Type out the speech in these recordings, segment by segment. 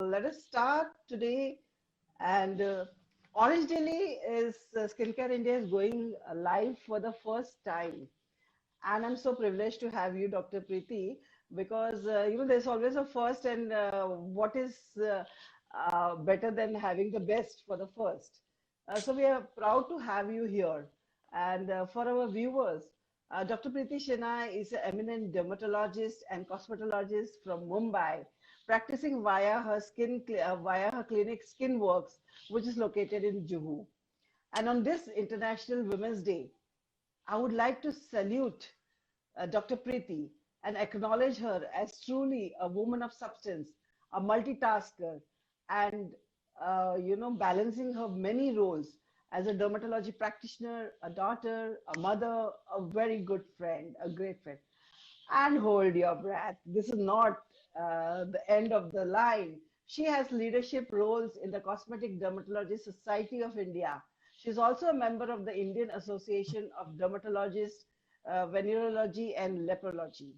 Let us start today. And Orange Daily is Skincare India is going live for the first time. And I'm so privileged to have you, Dr. Priti, because there's always a first, and what is better than having the best for the first? So we are proud to have you here. And for our viewers, Dr. Priti Shenai is an eminent dermatologist and cosmetologist from Mumbai, practicing via her clinic Skinworks, which is located in Juhu. And on this International Women's Day, I would like to salute Dr. Priti and acknowledge her as truly a woman of substance, a multitasker, and balancing her many roles as a dermatology practitioner, a daughter, a mother, a very good friend, a great friend. And hold your breath. This is not the end of the line. She has leadership roles in the Cosmetic Dermatology Society of India. She's also a member of the Indian Association of Dermatologists, Venereology, and Leprology.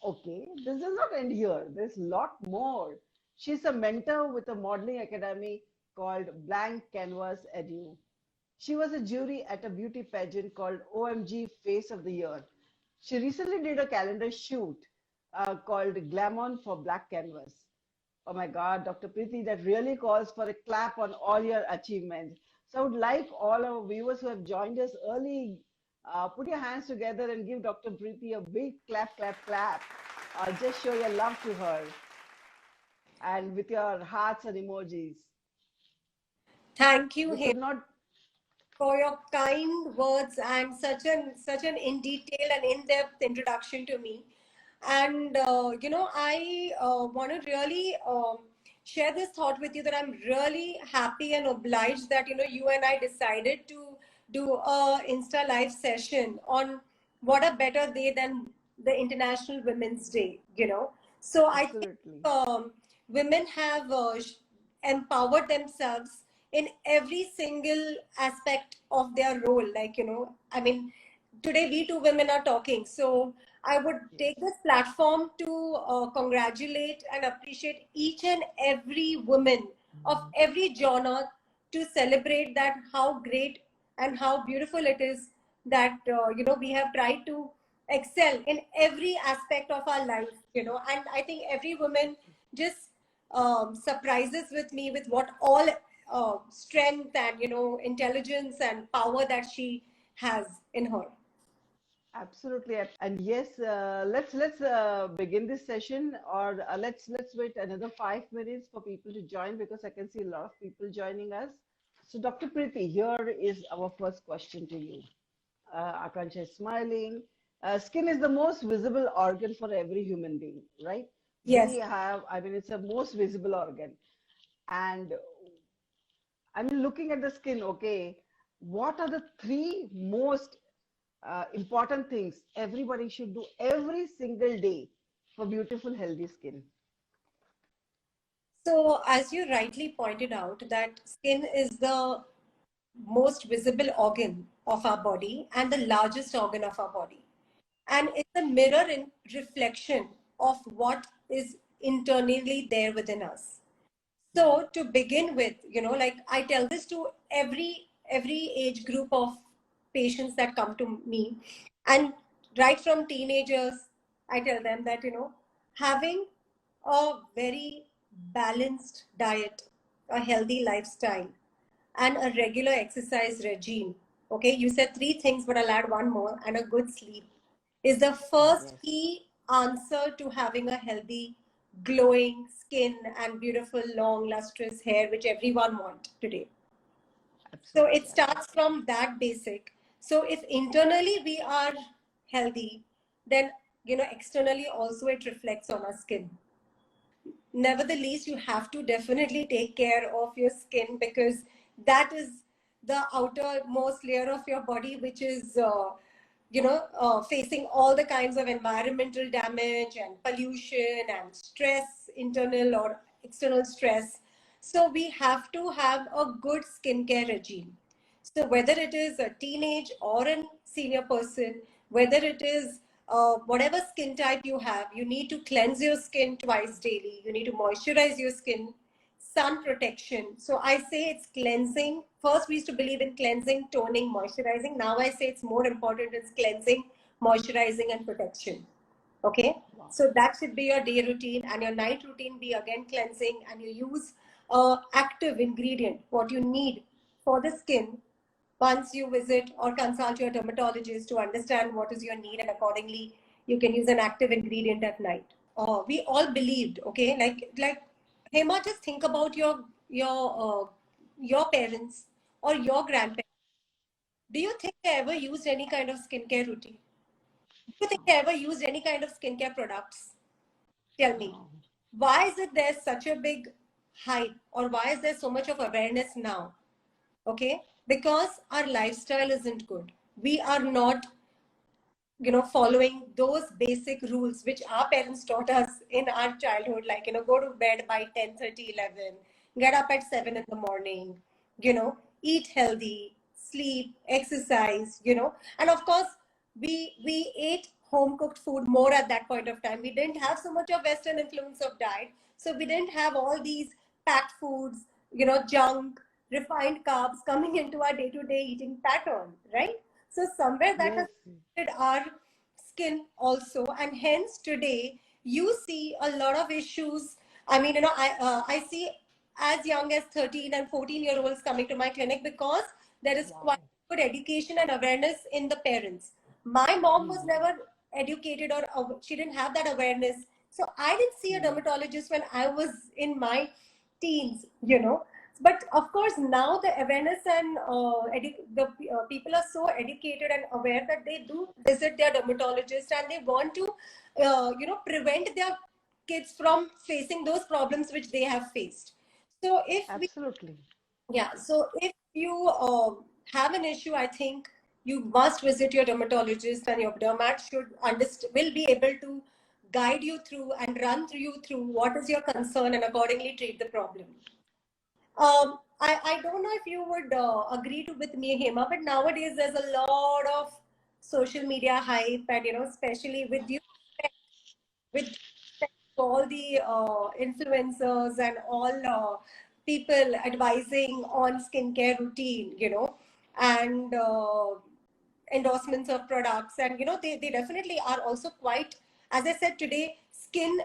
Okay, this does not end here. There's a lot more. She's a mentor with a modeling academy called Blank Canvas Edu. She was a jury at a beauty pageant called OMG Face of the Year. She recently did a calendar shoot called Glamon for Black Canvas. Oh my God, Dr. Priti, that really calls for a clap on all your achievements. So I would like all our viewers who have joined us early, put your hands together and give Dr. Priti a big clap, clap, clap. Just show your love to her and with your hearts and emojis. Thank you, We Hema, could not. for your kind words and such an in detail and in-depth introduction to me. And I want to really share this thought with you that I'm really happy and obliged that you and I decided to do a Insta live session on what a better day than the International Women's Day. So I think Absolutely. women have empowered themselves in every single aspect of their role. I mean, today we two women are talking. So I would Yes. take this platform to congratulate and appreciate each and every woman of every genre, to celebrate that how great and how beautiful it is that we have tried to excel in every aspect of our life. And I think every woman just surprises with me with what all strength and intelligence and power that she has in her. Absolutely. And yes, let's begin this session, or let's wait another 5 minutes for people to join, because I can see a lot of people joining us. So, Dr. Priti, here is our first question to you. Akansha is smiling. Skin is the most visible organ for every human being, right? We Yes. have, I mean, it's the most visible organ. And I mean, looking at the skin, okay, what are the three most important things everybody should do every single day for beautiful, healthy skin? So, as you rightly pointed out, that skin is the most visible organ of our body and the largest organ of our body. And it's a mirror and reflection of what is internally there within us. So to begin with, like I tell this to every age group of patients that come to me, and right from teenagers, I tell them that having a very balanced diet, a healthy lifestyle, and a regular exercise regime. Okay, you said three things, but I'll add one more, and a good sleep is the first Yes, key answer to having a healthy, glowing skin and beautiful, long, lustrous hair, which everyone wants today. So it absolutely, starts absolutely. from that basic. So if internally we are healthy, then externally also it reflects on our skin. Nevertheless, you have to definitely take care of your skin, because that is the outermost layer of your body, which is facing all the kinds of environmental damage and pollution and stress, internal or external stress. So we have to have a good skincare regime. So whether it is a teenage or a senior person, whether it is whatever skin type you have, you need to cleanse your skin twice daily. You need to moisturize your skin, sun protection. So I say it's cleansing. First, we used to believe in cleansing, toning, moisturizing. Now I say it's more important is cleansing, moisturizing, and protection. Okay, Wow. so that should be your day routine, and your night routine be again cleansing, and you use active ingredient what you need for the skin once you visit or consult your dermatologist to understand what is your need, and accordingly you can use an active ingredient at night. We all believed, okay, like Hema, just think about your parents or your grandparents. Do you think they ever used any kind of skincare routine? Do you think they ever used any kind of skincare products? Tell me, No. why is it there's such a big hype, or why is there so much of awareness now? Okay, because our lifestyle isn't good. We are not, following those basic rules which our parents taught us in our childhood, like, go to bed by 10:30, 11, get up at 7 in the morning, eat healthy, sleep, exercise, and of course, we ate home cooked food more at that point of time. We didn't have so much of Western influence of diet. So we didn't have all these packed foods, junk, refined carbs coming into our day-to-day eating pattern, right? So somewhere that has Yes. affected our skin also, and hence today you see a lot of issues. I mean, I see as young as 13 and 14-year-olds coming to my clinic because there is quite Wow. good education and awareness in the parents. My mom was Hmm. never educated, or she didn't have that awareness. So I didn't see a Hmm. dermatologist when I was in my teens. But of course, now the awareness and the people are so educated and aware that they do visit their dermatologist, and they want to, prevent their kids from facing those problems which they have faced. So if we Absolutely. yeah, so if you have an issue, I think you must visit your dermatologist, and your dermat should understand, will be able to guide you through and run through you through what is your concern and accordingly treat the problem. I don't know if you would agree to with me, Hema, but nowadays there's a lot of social media hype, and especially with all the influencers and all people advising on skincare routine, and endorsements of products. And, they definitely are also quite, as I said today, skin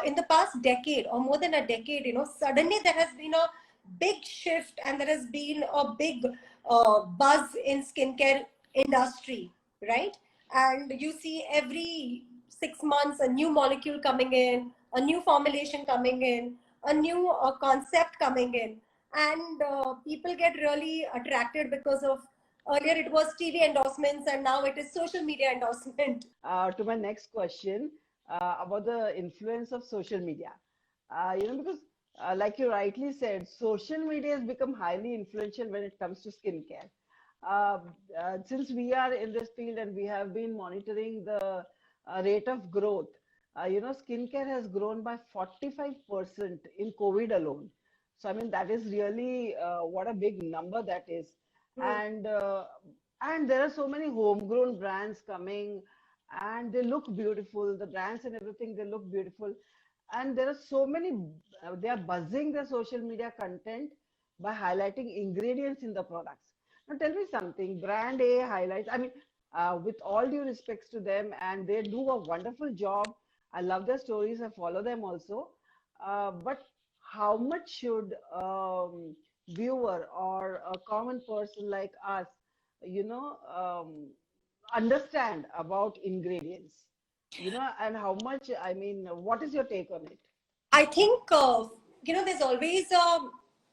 in the past decade or more than a decade, suddenly there has been a big shift, and there has been a big buzz in skincare industry, right? And you see every 6 months a new molecule coming in, a new formulation coming in, a new concept coming in, and people get really attracted because of earlier it was TV endorsements, and now it is social media endorsement. To my next question about the influence of social media. Because like you rightly said, social media has become highly influential when it comes to skincare. Uh, since we are in this field and we have been monitoring the rate of growth, skincare has grown by 45% in COVID alone. So, I mean, that is really what a big number that is. Hmm. And and there are so many homegrown brands coming, and they look beautiful. The brands and everything, they look beautiful. And there are so many, they are buzzing the social media content by highlighting ingredients in the products. Now, tell me something. Brand A highlights, I mean, with all due respects to them, and they do a wonderful job. I love their stories, I follow them also. But how much should viewer or a common person like us, you know, understand about ingredients? And how much, I mean, what is your take on it? I think, there's always a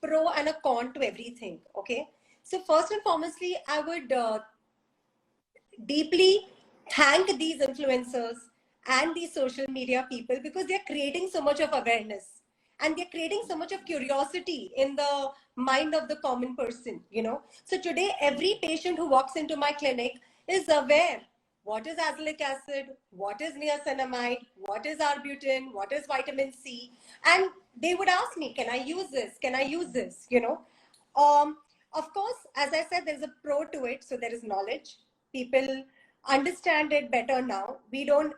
pro and a con to everything. Okay. So, first and foremostly, I would deeply thank these influencers and these social media people, because they're creating so much of awareness, and they're creating so much of curiosity in the mind of the common person. So today, every patient who walks into my clinic is aware what is azelaic acid, what is niacinamide, what is arbutin, what is vitamin C, and they would ask me, can I use this? Can I use this? Um, of course, as I said, there's a pro to it. So there is knowledge. People understand it better now. We don't,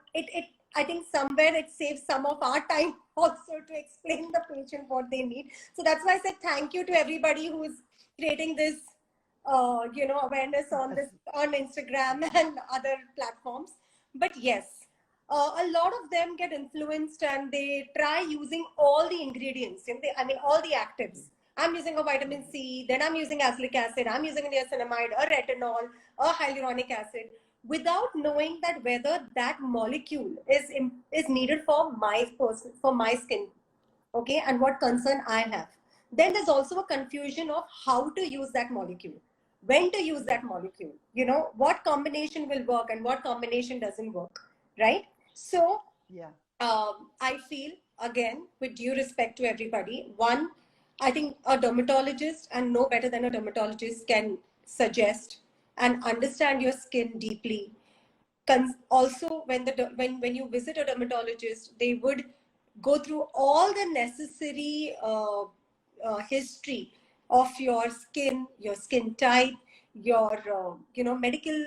I think somewhere it saves some of our time also to explain the patient what they need. So that's why I said thank you to everybody who is creating this, awareness on Yes, this, on Instagram and other platforms. But yes, a lot of them get influenced and they try using all the ingredients, all the actives. I'm using a vitamin C, then I'm using acylic acid, I'm using niacinamide, a retinol, a hyaluronic acid, without knowing that whether that molecule is needed for my person, for my skin, okay, and what concern I have. Then there's also a confusion of how to use that molecule, when to use that molecule, what combination will work and what combination doesn't work, right? So yeah, I feel, again, with due respect to everybody, one, I think a dermatologist, and no better than a dermatologist, can suggest and understand your skin deeply. Also, when you visit a dermatologist, they would go through all the necessary history of your skin type, your medical,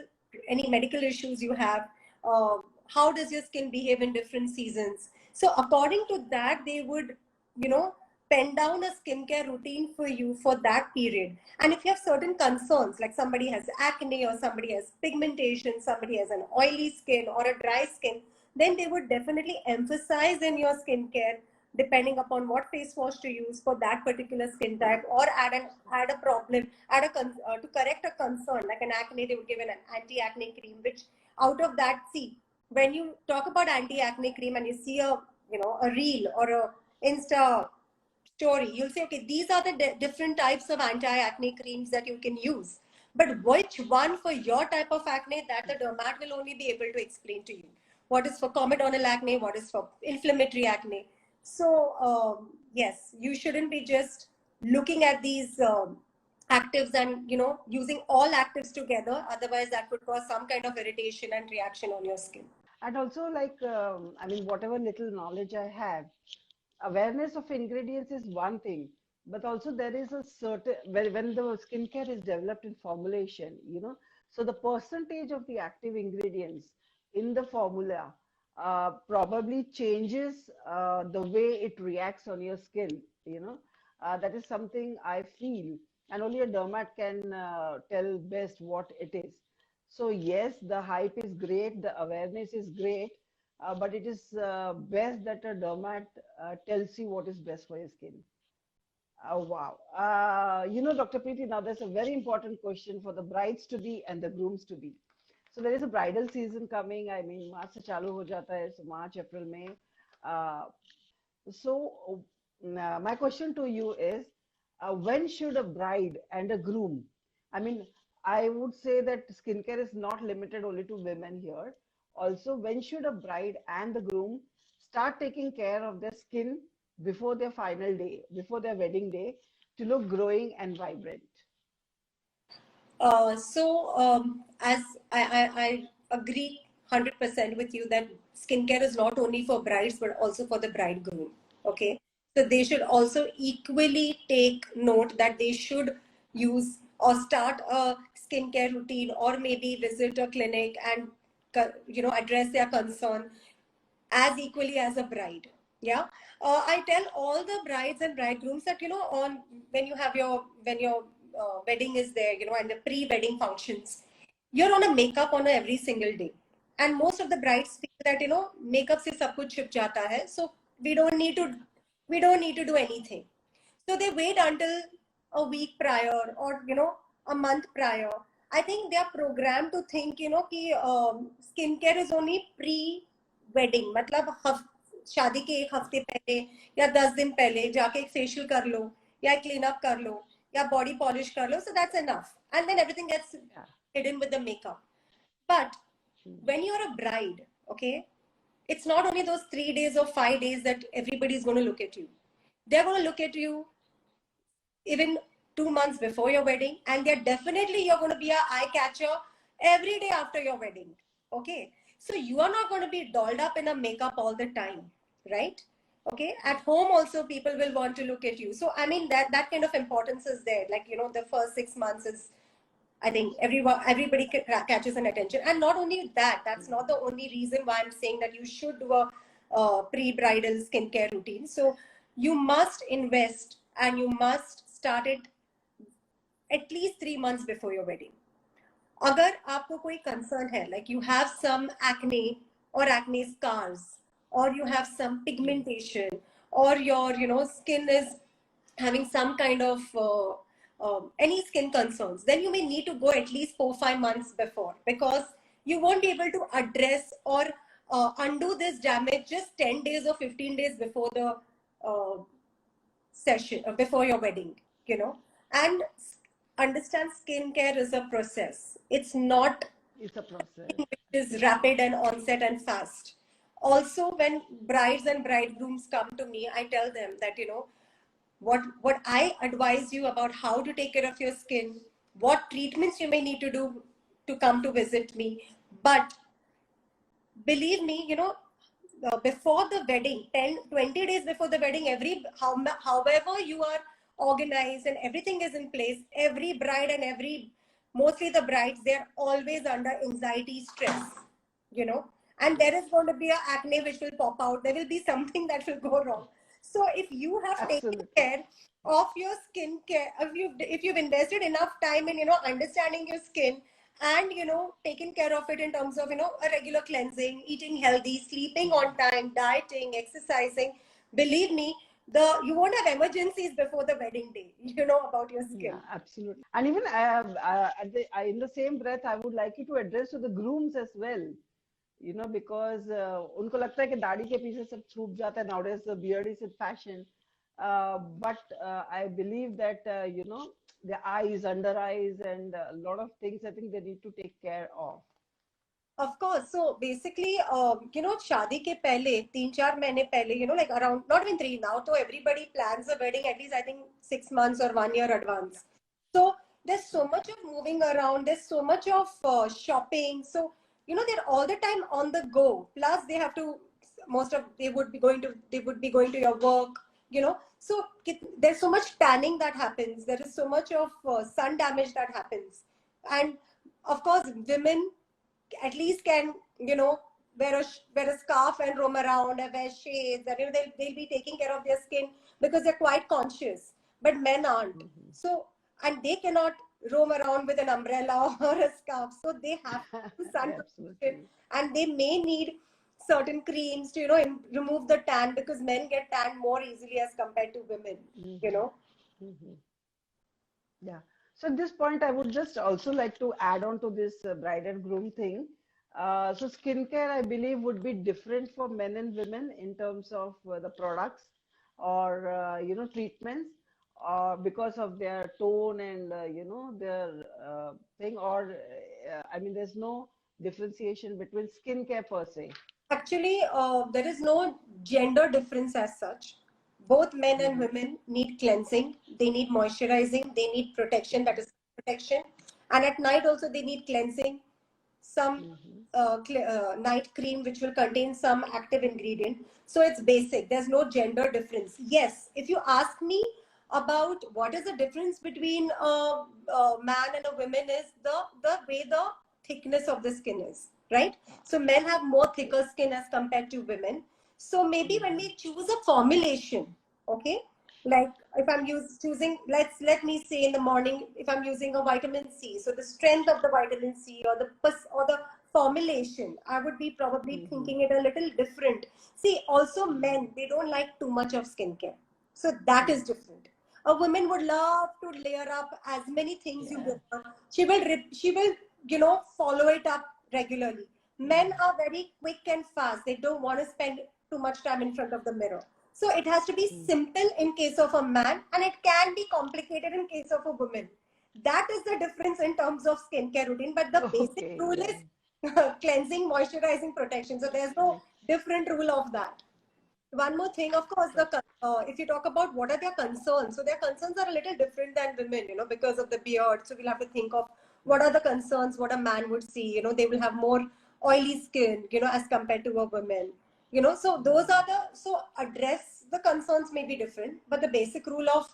any medical issues you have. Uh, how does your skin behave in different seasons? So according to that, they would, you know, pen down a skincare routine for you for that period. And if you have certain concerns, like somebody has acne or somebody has pigmentation, somebody has an oily skin or a dry skin, then they would definitely emphasize in your skincare depending upon what face wash to use for that particular skin type, or add a problem, to correct a concern like an acne, they would give an anti-acne cream, which out of that, see, when you talk about anti-acne cream and you see a reel or a Insta story, you'll say, okay, these are the different types of anti-acne creams that you can use. But which one for your type of acne, that the dermat will only be able to explain to you. What is for comedonal acne, what is for inflammatory acne. So, yes, you shouldn't be just looking at these actives and, using all actives together. Otherwise, that could cause some kind of irritation and reaction on your skin. and also like I mean, whatever little knowledge I have, awareness of ingredients is one thing, but also there is a certain when the skincare is developed in formulation, so the percentage of the active ingredients in the formula probably changes the way it reacts on your skin. That is something I feel, and only a dermat can tell best what it is. So yes, the hype is great, the awareness is great, but it is best that a dermat tells you what is best for your skin. Oh, wow. Dr. Preeti, now there's a very important question for the brides to be and the grooms to be. So there is a bridal season coming. I mean, March se chalu ho jata hai, so March, April, May. Uh, my question to you is, when should a bride and a groom, I mean, I would say that skincare is not limited only to women here. Also, when should a bride and the groom start taking care of their skin before their final day, before their wedding day, to look glowing and vibrant? As I agree 100% with you that skincare is not only for brides but also for the bridegroom. Okay, so they should also equally take note that they should use or start a skincare routine, or maybe visit a clinic and address their concern as equally as a bride. Yeah, I tell all the brides and bridegrooms that, on when you have your wedding is there, and the pre-wedding functions, you're on a makeup on a every single day, and most of the brides feel that, makeup se sab kuch chip jata hai, so we don't need to we don't need to do anything. So they wait until a week prior, or a month prior. I think they are programmed to think, कि skincare is only pre-wedding. मतलब शादी के एक हफ्ते पहले या 10 दिन पहले जाके एक फेशियल कर लो, या क्लीन अप कर लो, या बॉडी पॉलिश कर लो, so that's enough, and then everything gets Yeah. hidden with the makeup. But when you're a bride, okay, it's not only those 3 days or 5 days that everybody's going to look at you. They're going to look at you even 2 months before your wedding, and they're definitely, you're going to be a eye catcher every day after your wedding. Okay, so you are not going to be dolled up in a makeup all the time, right? Okay, at home also people will want to look at you. So I mean, that kind of importance is there. Like, the first 6 months is I think everybody catches an attention. And not only that, that's not the only reason why I'm saying that you should do a pre-bridal skincare routine. So you must invest and you must start it at least 3 months before your wedding. अगर आपको कोई concern है, like you have some acne or acne scars, or you have some pigmentation, or your skin is having some kind of any skin concerns, then you may need to go at least 4-5 months before, because you won't be able to address or undo this damage just 10 days or 15 days before the uh, session, before your wedding, and understand skincare is a process. It's not It's a process. which is rapid and onset and fast. Also, when brides and bridegrooms come to me, I tell them that, what I advise you about how to take care of your skin, what treatments you may need to do to come to visit me. But believe me, before the wedding, 10-20 days before the wedding, however you are organized and everything is in place, every bride and mostly the brides, they're always under anxiety, stress, and there is going to be a acne which will pop out. There will be something that will go wrong. So if you have taken Absolutely. care of your skincare, if you've invested enough time in understanding your skin, and taking care of it in terms of a regular cleansing, eating healthy, sleeping on time, dieting, exercising, believe me, you won't have emergencies before the wedding day, about your skin. Yeah, absolutely. And even in the same breath, I would like you to address to the grooms as well. Because उनको लगता है कि दाढ़ी के पीछे सब छूट जाता है. Nowadays the beard is in fashion, but I believe that the eyes, under eyes, and a lot of things I think they need to take care of. Of course. So basically, शादी के पहले 3-4 महीने पहले, like around, not even 3 now, so everybody plans a wedding at least, I think, 6 months or 1 year advance. So there's so much of moving around, there's so much of shopping. So, they're all the time on the go. Plus they have to, they would be going to your work, So there's so much tanning that happens. There is so much of sun damage that happens. And of course, women at least can wear a scarf and roam around and wear shades, and they'll be taking care of their skin because they're quite conscious, but men aren't. So, and they cannot roam around with an umbrella or a scarf, so they have to sun protection, and they may need certain creams to remove the tan, because men get tan more easily as compared to women. Yeah. So at this point, I would just also like to add on to this bride and groom thing. So skincare, I believe, would be different for men and women in terms of the products or treatments, because of their tone and their thing. Or I mean, there's no differentiation between skincare per se. Actually, there is no gender difference as such. Both men and women need cleansing, they need moisturizing, they need protection, that is protection. And at night also they need cleansing, some night cream which will contain some active ingredient. So it's basic. There's no gender difference. Yes, if you ask me about what is the difference between a man and a woman, is the way the thickness of the skin is, right? So men have more thicker skin as compared to women. So maybe when we choose a formulation, okay, like if I'm choosing, let me say in the morning, if I'm using a vitamin C, so the strength of the vitamin C or the formulation, I would be probably thinking it a little different. See, also men, they don't like too much of skincare, so that is different. A woman would love to layer up as many things you give her. She will follow it up regularly. Men are very quick and fast. They don't want to spend too much time in front of the mirror. So it has to be simple in case of a man, and it can be complicated in case of a woman. That is the difference in terms of skincare routine. But the basic rule is cleansing, moisturizing, protection. So there's no different rule of that. One more thing, of course, if you talk about what are their concerns, so their concerns are a little different than women, because of the beard. So we'll have to think of what are the concerns, what a man would see. They will have more oily skin, as compared to a woman. So those are so address the concerns may be different, but the basic rule of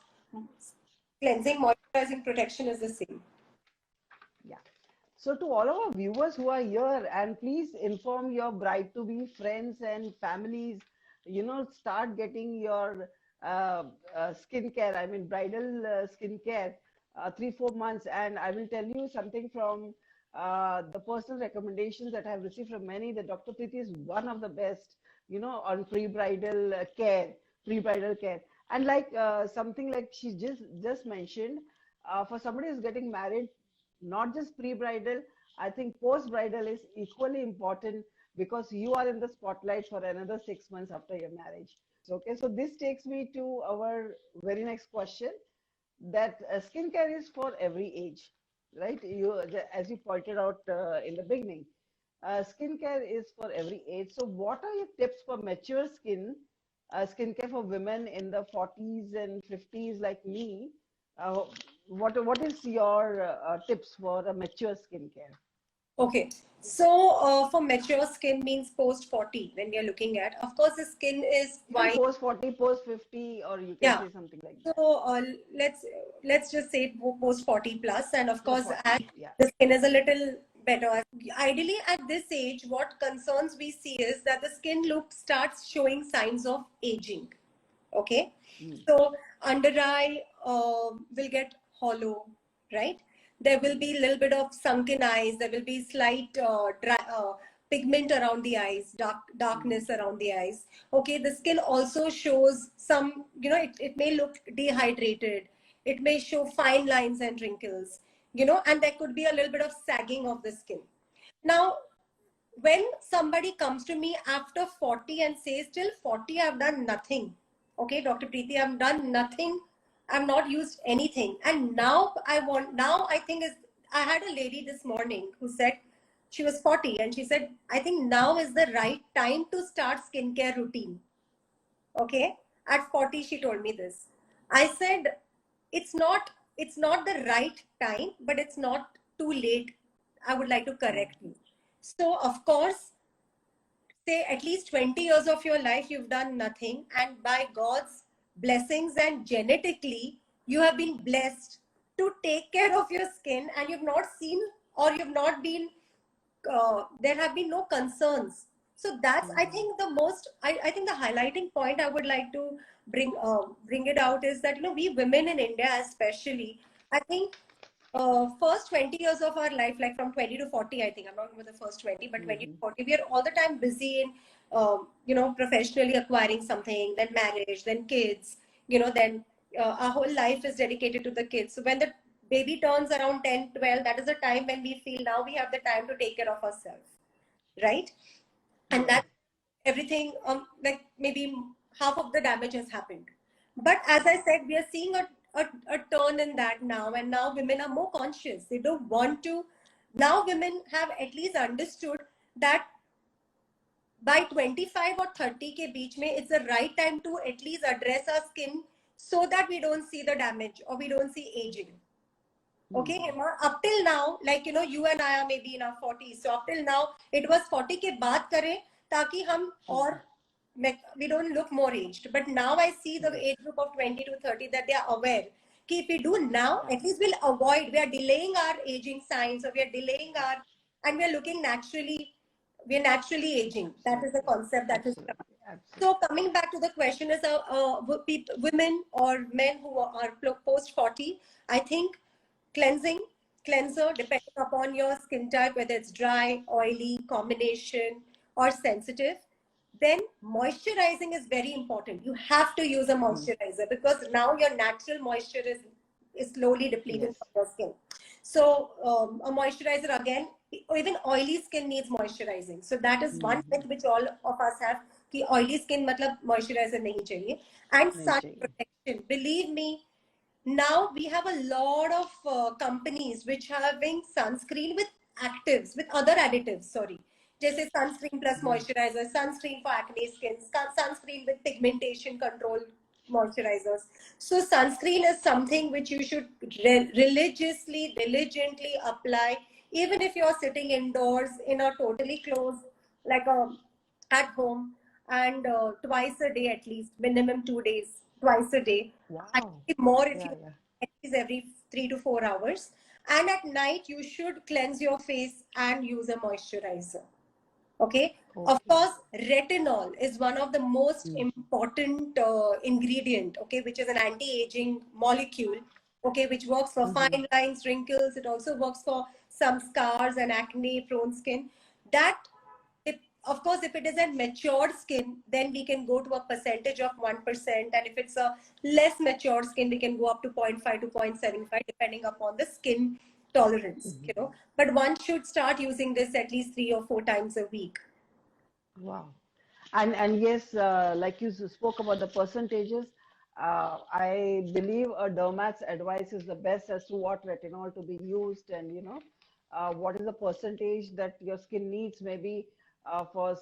cleansing, moisturizing, protection is the same. So to all of our viewers who are here, and please inform your bride-to-be friends and families, start getting your skincare, I mean bridal skincare, 3, 4 months. And I will tell you something from the personal recommendations that I have received from many. That Dr. Priti is one of the best, on pre-bridal care, pre-bridal care. And like something like she just mentioned, for somebody who's getting married, not just pre-bridal, I think post-bridal is equally important because you are in the spotlight for another 6 months after your marriage. So, okay, so this takes me to our very next question, that skincare is for every age, right? As you pointed out in the beginning, skincare is for every age. So, what are your tips for mature skincare for women in the 40s and 50s like me? Uh, what is your tips for a mature skincare? Okay. So for mature skin means post 40 when we are looking at. Of course, the skin is Even quite, post 40, post 50, or you can yeah. say something like that. So let's just say post 40 plus, and of Post course, as 40, yeah. the skin is a little better. Ideally, at this age, what concerns we see is that the skin look starts showing signs of aging. Okay, Mm, so under eye will get hollow, right? There will mm, be a little bit of sunken eyes. There will be slight pigment around the eyes, mm, darkness around the eyes. Okay, the skin also shows some, it may look dehydrated. It may show fine lines and wrinkles, and there could be a little bit of sagging of the skin. Now, when somebody comes to me after 40 and says, till 40, I've done nothing. Okay, Dr. Preeti, I've done nothing. I've not used anything. And now I think I had a lady this morning who said she was 40 and she said, I think now is the right time to start skincare routine. Okay. At 40, she told me this. I said, it's not, it's not the right time, but it's not too late. I would like to mm, correct you. So, of course, say at least 20 years of your life you've done nothing, and by God's blessings and genetically you have been blessed to take care of your skin, and you've not seen, or you've not been there have been no concerns. So that's, I mm, think, the most, I think the highlighting point I would like to bring it out is that, we women in India especially, I think first 20 years of our life, like from 20 to 40, I think, I'm not with the first 20, but 20 to mm, 40, we are all the time busy in, professionally acquiring something, then marriage, then kids, then our whole life is dedicated to the kids. So when the baby turns around 10, 12, that is the time when we feel now we have the time to take care of ourselves, right? And yes. that everything, like maybe half of the damage has happened. But as I said, we are seeing a turn in that now, and now women are more conscious. They don't want to. Now women have at least understood that by 25 or 30 ke beech mein, it's the right time to at least address our skin so that we don't see the damage or we don't see aging. Okay, Mm, Hema, up till now, like, you and I are maybe in our 40s. So up till now, it was 40 ke baad kare, taki hum mm, or we don't look more aged. But now I see the yes. age group of 20 to 30 that they are aware. Ki if we do now, Yeah. at least we'll avoid, we are delaying our aging signs, or we are delaying our, and we are looking naturally, we are naturally aging. That is the Absolutely. concept that is. Absolutely. So Absolutely. coming back to the question is, women or men who are post 40, I think cleansing, cleanser, depending upon your skin type, whether it's dry, oily, combination, or sensitive. Then moisturizing is very important. You have to use a Mm, moisturizer because now your natural moisture is slowly depleting yes. from your skin. So a moisturizer, again, even oily skin needs moisturizing. So that is one Mm, myth which all of us have, कि oily skin मतलब moisturizer नहीं चाहिए. And नहीं sun चाहिए. protection, believe me, now we have a lot of companies which are having sunscreen with actives, with other additives, sorry. जैसे sunscreen plus Mm, moisturizer, sunscreen for acne skin, sunscreen with pigmentation control moisturizers. So sunscreen is something which you should religiously, diligently apply, even if you're sitting indoors in a totally closed, like at home, and twice a day at least, minimum 2 days, twice a day. wow. Actually more if Yeah, you yeah. at least every 3 to 4 hours. And at night, you should cleanse your face and use a moisturizer. Okay. Of Okay. course, retinol is one of the most Hmm. important ingredient, okay, which is an anti-aging molecule, okay, which works for Mm-hmm. fine lines, wrinkles. It also works for some scars and acne-prone skin. That, if, of course, if it is a matured skin, then we can go to a percentage of 1%. And if it's a less matured skin, we can go up to 0.5 to 0.75, depending upon the skin tolerance, you know. But one should start using this at least 3 or 4 times a week. Wow. And yes, like you spoke about the percentages, I believe a dermat's advice is the best as to what retinol to be used, and what is the percentage that your skin needs. Maybe for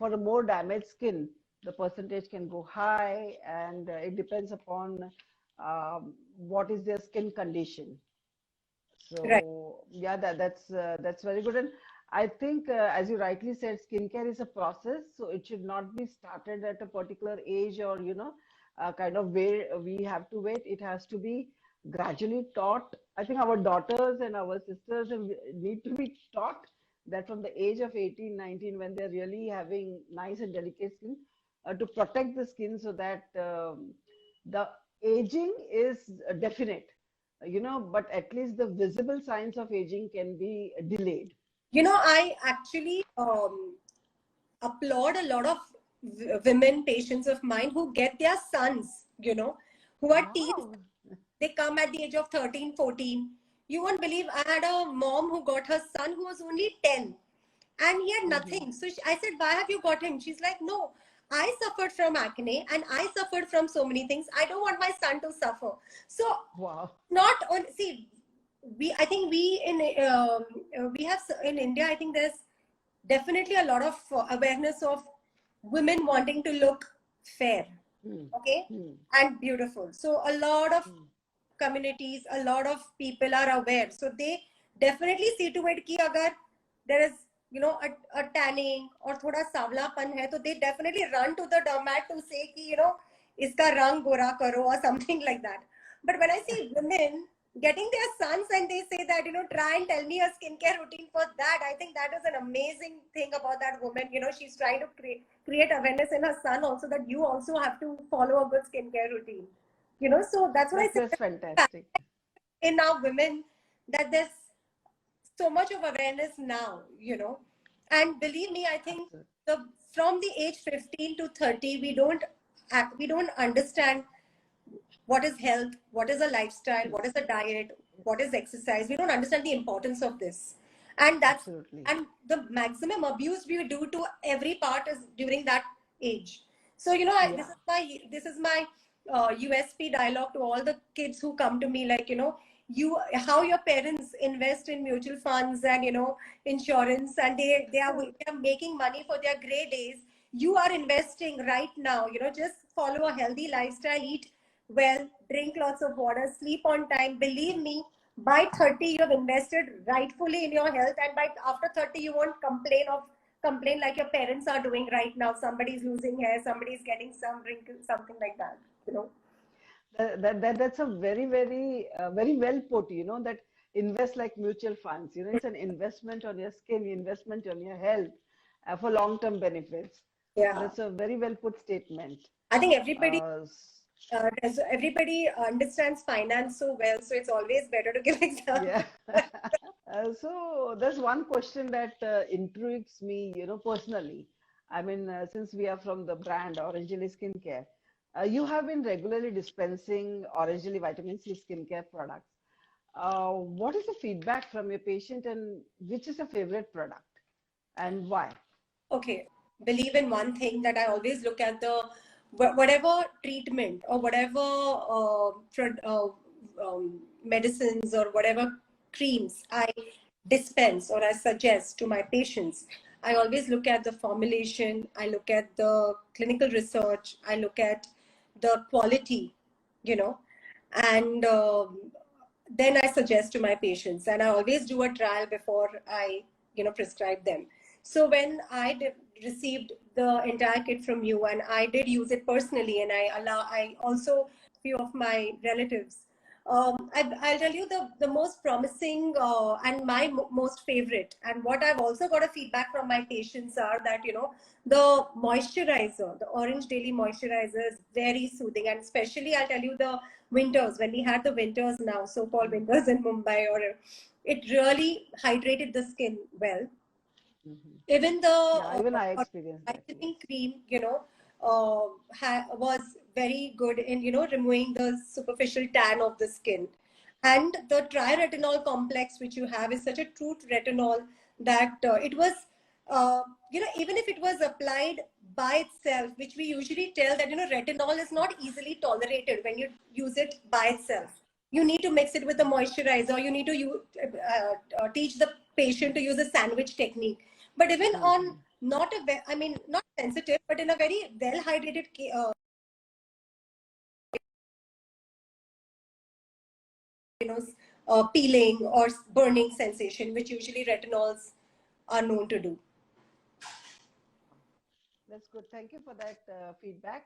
the more damaged skin, the percentage can go high, and it depends upon what is their skin condition. Right. So yeah, that's very good. And I think, as you rightly said, skincare is a process, so it should not be started at a particular age, or kind of where we have to wait. It has to be gradually taught. I think our daughters and our sisters need to be taught that from the age of 18, 19, when they're really having nice and delicate skin, to protect the skin, so that the aging is definite, but at least the visible signs of aging can be delayed. You know, I actually applaud a lot of women patients of mine who get their sons, you know, who are teens. Wow. They come at the age of 13, 14. You won't believe, I had a mom who got her son who was only 10 and he had Hmm. nothing. So I said, why have you got him? She's like, no, I suffered from acne and I suffered from so many things. I don't want my son to suffer. So Wow. not on, see, I think we have in India, I think there's definitely a lot of awareness of women wanting to look fair, Hmm. okay, Hmm. and beautiful. So a lot of Hmm. communities, a lot of people are aware. So they definitely see to it कि अगर there is, you know, a tanning or थोड़ा सांवलापन है, तो they definitely run to the dermat to say कि, you know, इसका रंग गोरा करो or something like that. But when I see women getting their sons and they say that, you know, try and tell me a skincare routine for that, I think that is an amazing thing about that woman. You know, she's trying to create awareness in her son also, that you also have to follow a good skincare routine. You know, so that's what I That's say fantastic. in our women, that there's so much of awareness now, you know. And believe me, I think Absolutely. the from the age 15 to 30, we don't understand what is health, what is a lifestyle, Hmm. what is a diet, what is exercise. We don't understand the importance of this. And that's Absolutely. and the maximum abuse we do to every part is during that age. So, you know, Yeah. this is my USP dialogue to all the kids who come to me, like, you know, you how your parents invest in mutual funds and, you know, insurance, and they are making money for their gray days. You are investing right now, you know, just follow a healthy lifestyle, eat well, drink lots of water, sleep on time. Believe me, by 30 you have invested rightfully in your health, and by after 30 you won't complain like your parents are doing right now. Somebody's losing hair, somebody's getting some wrinkle, something like that, you know. That's a very well put. That invest like mutual funds. It's an investment on your skin, investment on your health, for long-term benefits. So Yeah, that's a very well put statement. I think Uh, everybody understands finance so well, so it's always better to give examples. yeah. So there's one question that intrigues me, personally. I mean, since we are from the brand OrangeDaily Skincare, you have been regularly dispensing OrangeDaily Vitamin C skincare products. What is the feedback from your patient, and which is your favorite product and why? Okay, believe in one thing, that I always look at the whatever treatment or whatever medicines or whatever creams I dispense or I suggest to my patients. I always look at the formulation, I look at the clinical research, I look at the quality, you know, and then I suggest to my patients, and I always do a trial before I, you know, prescribe them. So when I received the entire kit from you, and I did use it personally, and I also few of my relatives I'll tell you the most promising and my most favorite, and what I've also got a feedback from my patients are that, the moisturizer, the Orange Daily Moisturizer is very soothing, and especially I'll tell you the winters, when we had the winters now, so-called winters in Mumbai, or it really hydrated the skin well. Even the Yeah, even I experienced that, yes. whitening cream, was very good in, removing the superficial tan of the skin. And the tri-retinol complex which you have is such a true retinol that it was, even if it was applied by itself, which we usually tell that, retinol is not easily tolerated when you use it by itself. You need to mix it with the moisturizer. You need to teach the patient to use a sandwich technique. But even on not sensitive, but in a very well hydrated peeling or burning sensation, which usually retinols are known to do. That's good. Thank you for that feedback.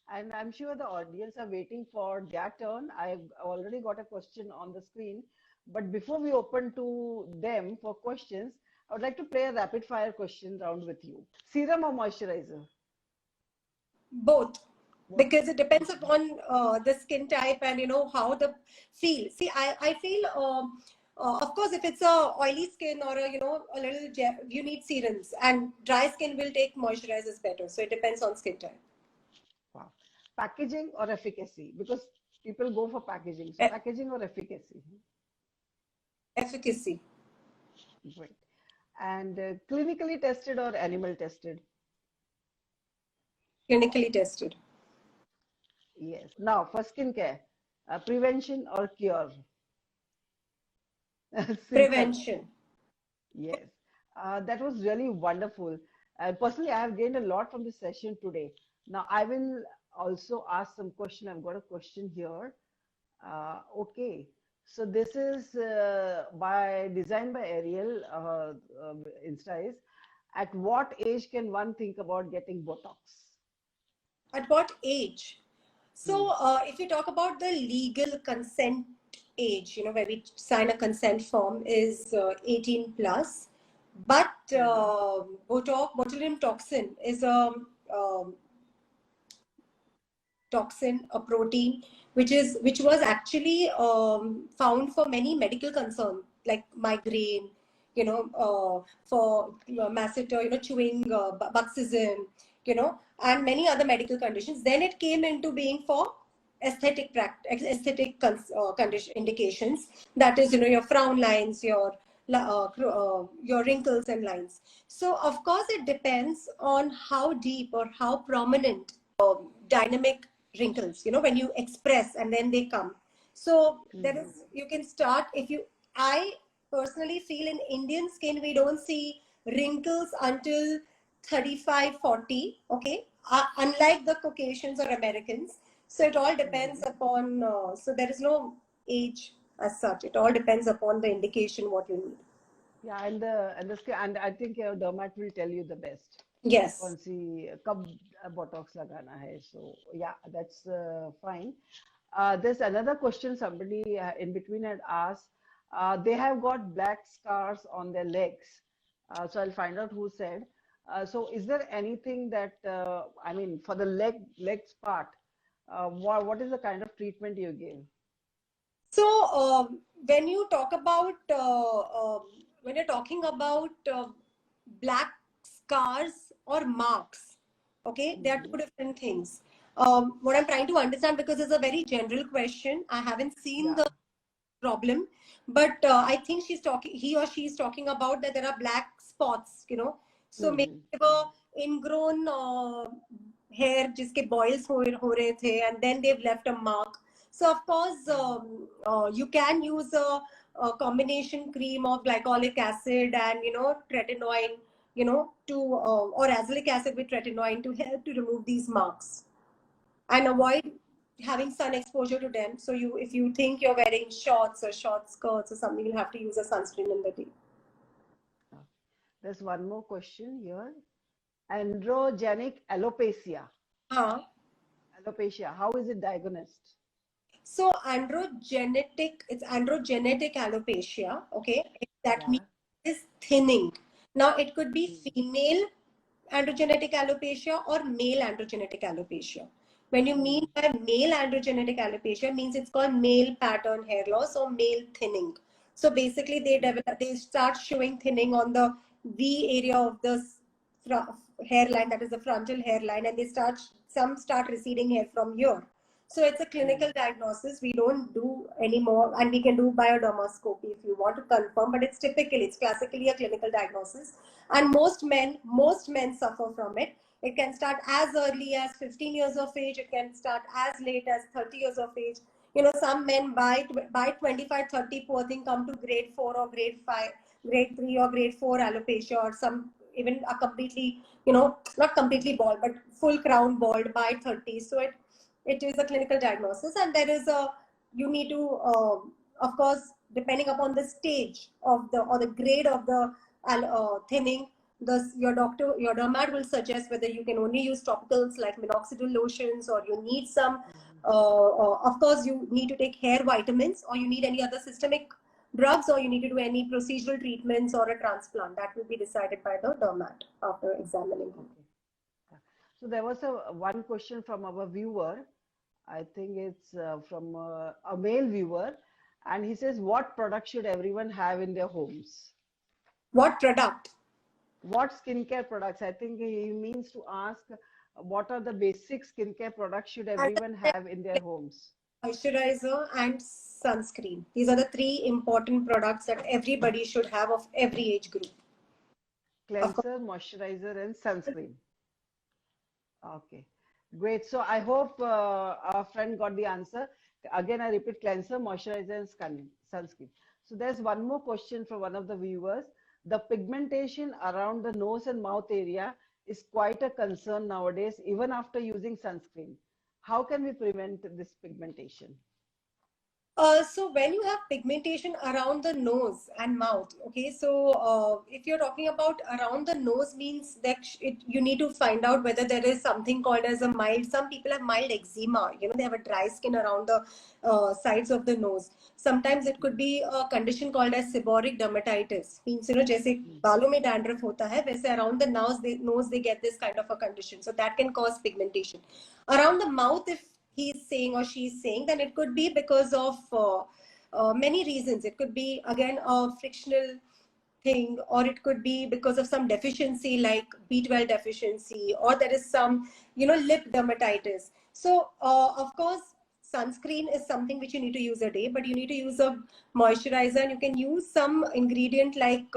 And I'm sure the audience are waiting for their turn. I've already got a question on the screen. But before we open to them for questions, I would like to play a rapid fire question round with you. Serum or moisturizer? Both, What? because it depends upon the skin type and how the feel. See, I feel of course, if it's a oily skin or a little you need serums, and dry skin will take moisturizers better. So it depends on skin type. Wow. Packaging or efficacy? Because people go for packaging. So packaging or efficacy? Efficacy. Great. And clinically tested or animal tested? Clinically tested. Yes. Now for skincare, prevention or cure? Simple. Prevention. Yes. That was really wonderful. Personally, I have gained a lot from this session today. Now, I will also ask some question. I've got a question here. Okay. So this is by designed by Ariel Insta is. At what age can one think about getting Botox? At what age? So, if you talk about the legal consent age, where we sign a consent form is 18 plus. But botulinum toxin is a toxin, a protein, which was actually found for many medical concerns like migraine, for masseter, chewing buxism, and many other medical conditions. Then it came into being for aesthetic condition indications. That is, your frown lines, your wrinkles and lines. So of course it depends on how deep or how prominent dynamic wrinkles, when you express and then they come. So there is, you can start if you, I personally feel in Indian skin, we don't see wrinkles until 35, 40, okay? Unlike the Caucasians or Americans. So it all depends upon, so there is no age as such. It all depends upon the indication, what you need. Yeah, and the skin, and I think your dermat will tell you the best. Yes. कौन सी कब botox लगाना है. So yeah, that's fine. There's another question somebody in between had asked. They have got black scars on their legs. So I'll find out who said. So is there anything that I mean for the legs part? What is the kind of treatment you give? So when you talk about when you're talking about black scars or marks, okay, they are two different things. What I'm trying to understand, because it's a very general question, I haven't seen the problem, but I think he or she is talking about that there are black spots, so maybe ingrown hair जिसके boils हो रहे थे, and then they've left a mark. So of course you can use a combination cream of glycolic acid and tretinoin, to or azelaic acid with tretinoin to help to remove these marks and avoid having sun exposure to them. So if you think you're wearing shorts or short skirts or something, you'll have to use a sunscreen in the day. There's one more question here. Androgenetic alopecia. Alopecia, how is it diagnosed? So it's androgenetic alopecia. Okay, that Yeah. means is thinning. Now it could be Mm. female androgenetic alopecia or male androgenetic alopecia. When you mean Mm. by male androgenetic alopecia, means it's called male pattern hair loss or male thinning. So basically, they start showing thinning on the V area of the hairline, that is the frontal hairline, and some start receding hair from here. So it's a clinical Mm. diagnosis. We don't do anymore, and we can do biodermoscopy if you want to confirm. But it's classically a clinical diagnosis, and most men suffer from it. It can start as early as 15 years of age. It can start as late as 30 years of age. Some men by 25, 30, poor thing, come to grade 4 or grade 5, grade 3 or grade 4 alopecia, or some even a completely, not completely bald, but full crown bald by 30. So it is a clinical diagnosis, and there is a you need to of course, depending upon the stage of the or the grade of the thinning, your dermat will suggest whether you can only use topicals like minoxidil lotions, or you need some Mm. of course you need to take hair vitamins, or you need any other systemic drugs, or you need to do any procedural treatments or a transplant. That will be decided by the dermat after examining you. Okay. Yeah. So there was one question from our viewer. I think it's from a male viewer, and he says, "What product should everyone have in their homes? What product? What skincare products?" I think he means to ask, what are the basic skincare products should As everyone I have in their homes? said, moisturizer and sunscreen. These are the three important products that everybody should have of every age group. Of course, Cleanser, moisturizer, and sunscreen. Okay, great. So I hope our friend got the answer. Again, I repeat, cleanser, moisturizer, and sunscreen. So there's one more question from one of the viewers. The pigmentation around the nose and mouth area is quite a concern nowadays, even after using sunscreen. How can we prevent this pigmentation? so when you have pigmentation around the nose and mouth, okay, so if you're talking about around the nose, means that you need to find out whether there is something called as a mild. Some people have mild eczema. They have a dry skin around the sides of the nose. Sometimes it could Mm, be a condition called as seborrheic dermatitis. Means जैसे mm, बालों में dandruff होता है, वैसे around the nose they get this kind of a condition. So that can cause pigmentation. Around the mouth, if he's saying or she's saying, then it could be because of many reasons. It could be again a frictional thing, or it could be because of some deficiency like B12 deficiency, or there is some lip dermatitis. So of course, sunscreen is something which you need to use a day, but you need to use a moisturizer, and you can use some ingredient like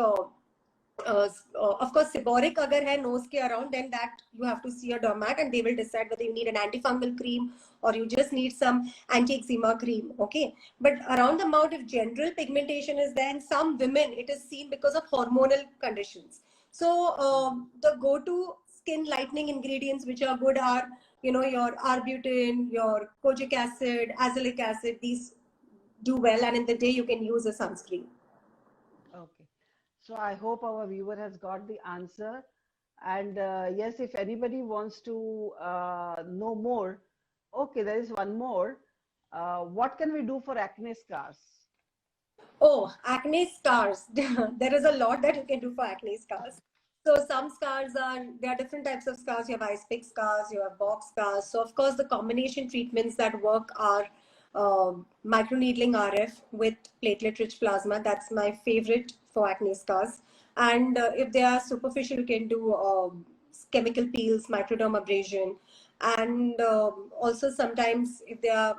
of course, seborrheic agar hai nose ke around, then that you have to see a dermat, and they will decide whether you need an antifungal cream or you just need some anti-eczema cream. Okay, but around the mouth, if general pigmentation is there, in some women it is seen because of hormonal conditions. So mm. the go-to skin lightening ingredients which are good are your arbutin, your kojic acid, azelaic acid. These do well, and in the day you can use a sunscreen. Okay. So I hope our viewer has got the answer. And yes, if anybody wants to know more, okay, there is one more. What can we do for acne scars? Oh, acne scars. There is a lot that you can do for acne scars. So some scars there are different types of scars. You have ice pick scars, you have box scars. So of course the combination treatments that work are microneedling RF with platelet-rich plasma. That's my favorite for acne scars. And if they are superficial, you can do chemical peels, microdermabrasion, and also sometimes if they are,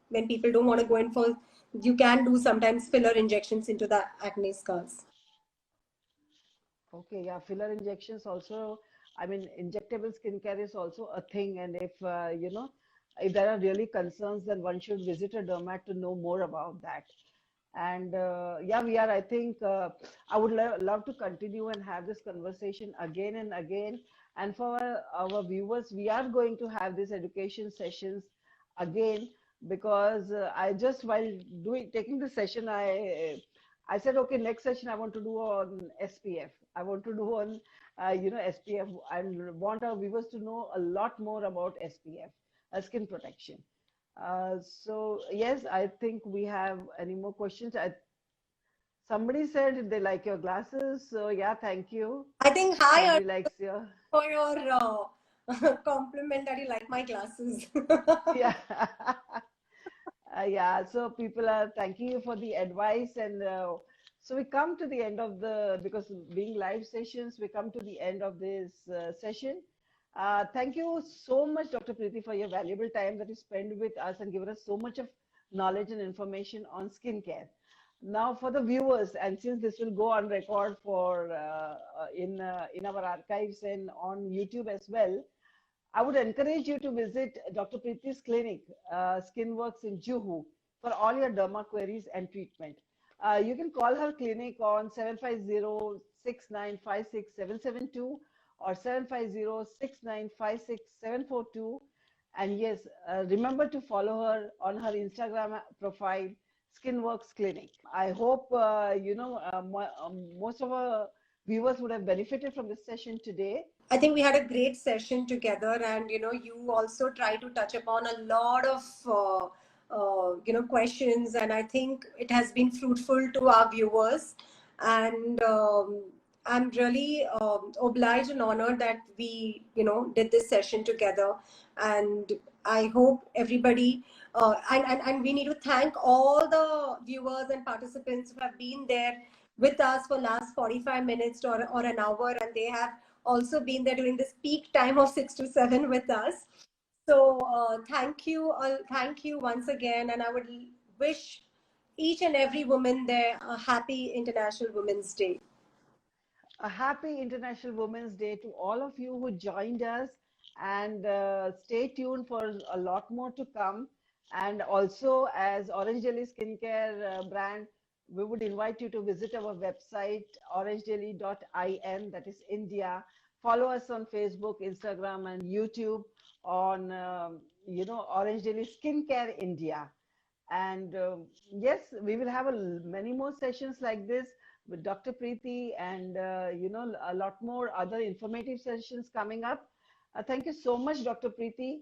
when people don't want to go in for, you can do sometimes filler injections into the acne scars. Okay, yeah, filler injections also. I mean, injectable skincare is also a thing. And if, if there are really concerns, then one should visit a dermat to know more about that. And yeah, I think I would love to continue and have this conversation again and again. And for our viewers, we are going to have these education sessions again because I just while taking the session, I said, okay, next session I want to do on SPF. I want to do on SPF and want our viewers to know a lot more about SPF, skin protection. So yes, I think we have any more questions. Somebody said they like your glasses. So yeah, thank you. I think hi Somebody likes your for your compliment that you like my glasses. yeah. Yeah, so people are thanking you for the advice, and so we come to the end of because being live sessions, we come to the end of this session. Thank you so much, Dr. Priti, for your valuable time that you spend with us and given us so much of knowledge and information on skincare. Now, for the viewers, and since this will go on record for in our archives and on YouTube as well, I would encourage you to visit Dr. Priti's clinic, Skinworks in Juhu, for all your derma queries and treatment. You can call her clinic on 750-6956-772 or 750-6956-742. And yes, remember to follow her on her Instagram profile, Skinworks Clinic. I hope, most of our viewers would have benefited from this session today. I think we had a great session together, and you also try to touch upon a lot of questions, and I think it has been fruitful to our viewers. And I'm really obliged and honored that we did this session together. And I hope everybody and we need to thank all the viewers and participants who have been there with us for last 45 minutes or an hour, and they have also been there during this peak time of 6 to 7 with us. So thank you once again, and I would wish each and every woman there a happy International Women's Day. A happy International Women's Day to all of you who joined us, and stay tuned for a lot more to come. And also, as OrangeDaily Skincare brand, we would invite you to visit our website orangedaily.in, that is India. Follow us on Facebook, Instagram, and YouTube on OrangeDaily Skincare India. And yes, we will have many more sessions like this with Dr. Priti, and a lot more other informative sessions coming up. Thank you so much, Dr. Priti.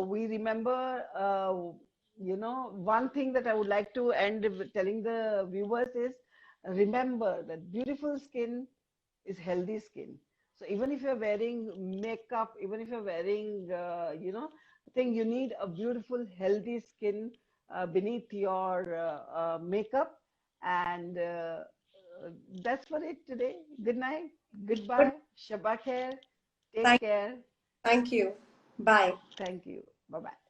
We remember, one thing that I would like to end with telling the viewers is, remember that beautiful skin is healthy skin. So even if you're wearing makeup, even if you're wearing, I think you need a beautiful, healthy skin beneath your makeup. And that's for it today. Good night. Goodbye. Shabba khair. Take Thank, care. thank you. Bye. Thank you. Bye bye.